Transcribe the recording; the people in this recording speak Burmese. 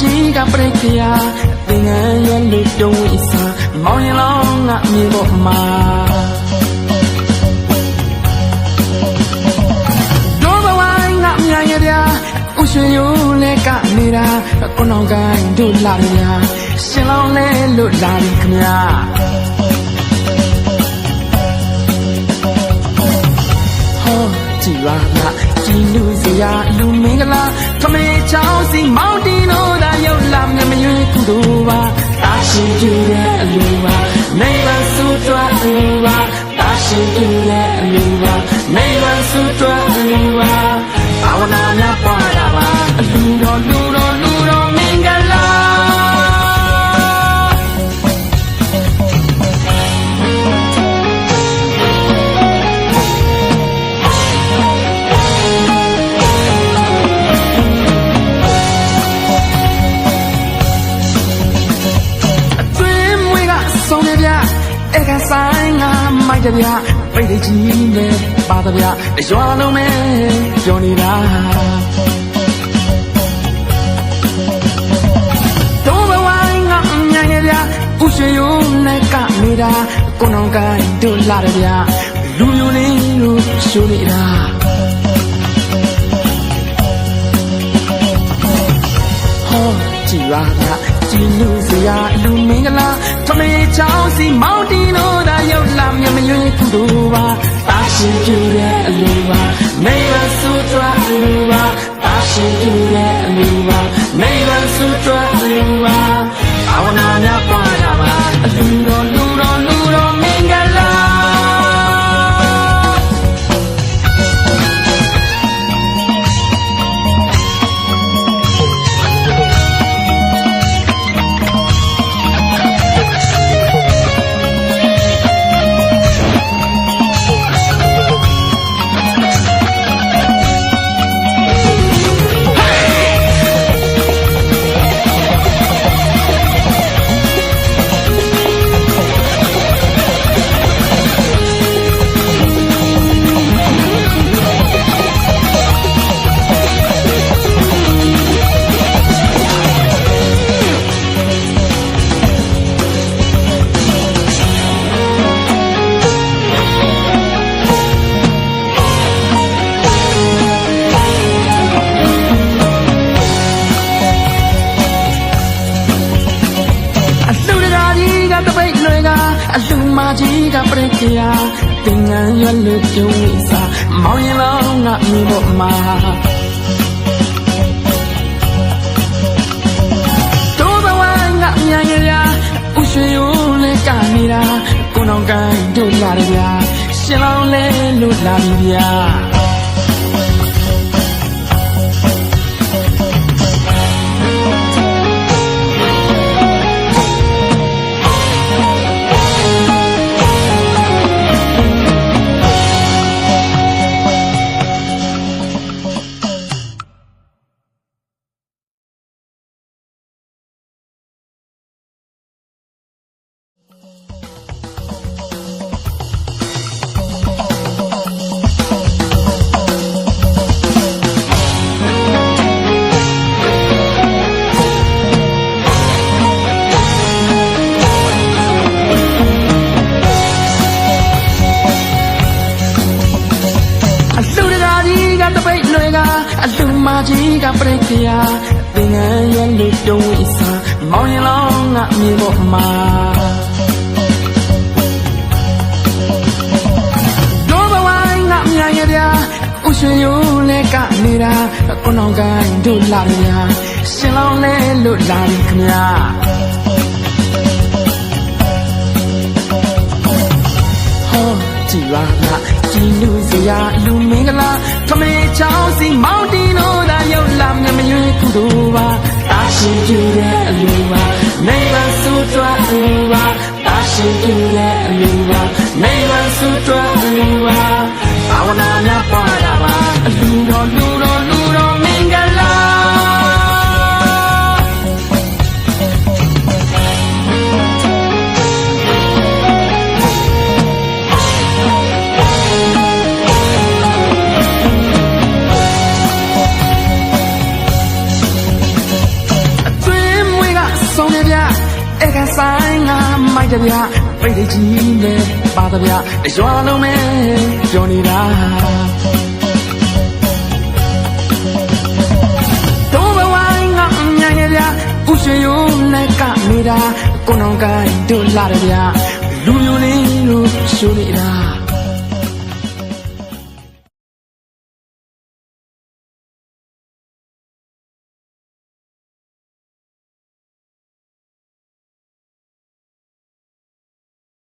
ကြီးကပြိခရာသင်္ကန်းရွက်လို့တုံးဝိစာမောင်ရင်လောင်းငါမြေပေါ်မှာတော့ဘဝငါမြန်ရပြဥရွှေရိုးလဲကနေရာကိုနောင်ကိုင်းတို့လာရရှင်လောင်းလဲလို့လာပြီခမညာဟောကြည်ပါလားကြည်လူစရာလူမင်္ဂလာခမေချောင်းစီမောင်တင်တို့သာရောက်လာမြမရွေးကုသိုလ်ပါတာရှိကျူတဲ့အလူပါနေပါစုတွားအလူပါတာရှိကျူတဲ့အလူပါနေပါစုတွားအလူပါဘာဝနာများပွားတာပါအလူတော်လူတော်လူတော်မင်္ဂလာဆိုင်ငါမိုက်တဗျပိတ်တကြီးနဲ့ပါတဗျရွာလုံးမဲပြောနေတာတော့ဘဝငါမြန်ရဗျဥရွှေရိုးနဲ့နေတာကိုနောင်ကိုင်းတို့လာတယ်ဗျလူမျိုးလေးတို့ရှိုးနေတာဟောကြည်ပါလားကြည်လူစရာလူမင်္ဂလာထမေချောင်းစီမောင်တင်တို့သာရောက်လာမြမရွေးကုသိုလ်ပါတာရှိကျူတဲ့အလူပါနေပါစုတွားအလူပါတာရှိကျူတဲ့အလူပါနေပါစုတွားအလူပါဘာဝနာများပွားတာပါအလူတော်လူတော်လူတော်မင်္ဂလာအလူမကြီးကပြိခရာသင်္ကန်းရွက်လို့ပြုံးဝိစာမောင်ရင်လောင်းငါမြေပေါ်မှာတော့ဘဝငါမြန်ရရာဥရွှေရိုးလဲနေတာကိုနောင်ကိုင်းတို့လာတယ်ဗျာရှင်လောင်းလဲလို့လာပြီဗျာအလူမကြီးကပြိခရာသင်္ကန်းရွက်လို့တုံးဝိစာမောင်ရင်လောင်းငါမြေပေါ်မှာတော့ဘဝငါမြန်ရပြဥရွှေရိုးလဲနေတာကိုနောင်ကိုင်းတို့လာရရှင်လောင်းလဲလို့လာပြီခမညာဟောကြည်ပါလားကြည်လူစရာလူမင်္ဂလာထမေချောင်းစီမောင်တင်တို့သာရောက်လာမြမရွေးကုသိုလ်ပါတာရှိကျူတဲ့အလူပါနေပါစုတွားအလူပါတာရှိကျူ အခါဆိုင်ငါမိုက်တဗျပိတ်ကြီးမဲ့ပါတဗျရွာလုံးမဲ့ပြောနေတာတော့ဘဝငါအမြန်ရဗျဥရွှေရုံးနဲ့ကနေတာကိုနောင်ကိုင်းတို့လာတယ်ဗျလူမျိုးလေးတို့ရှိုးနေတာ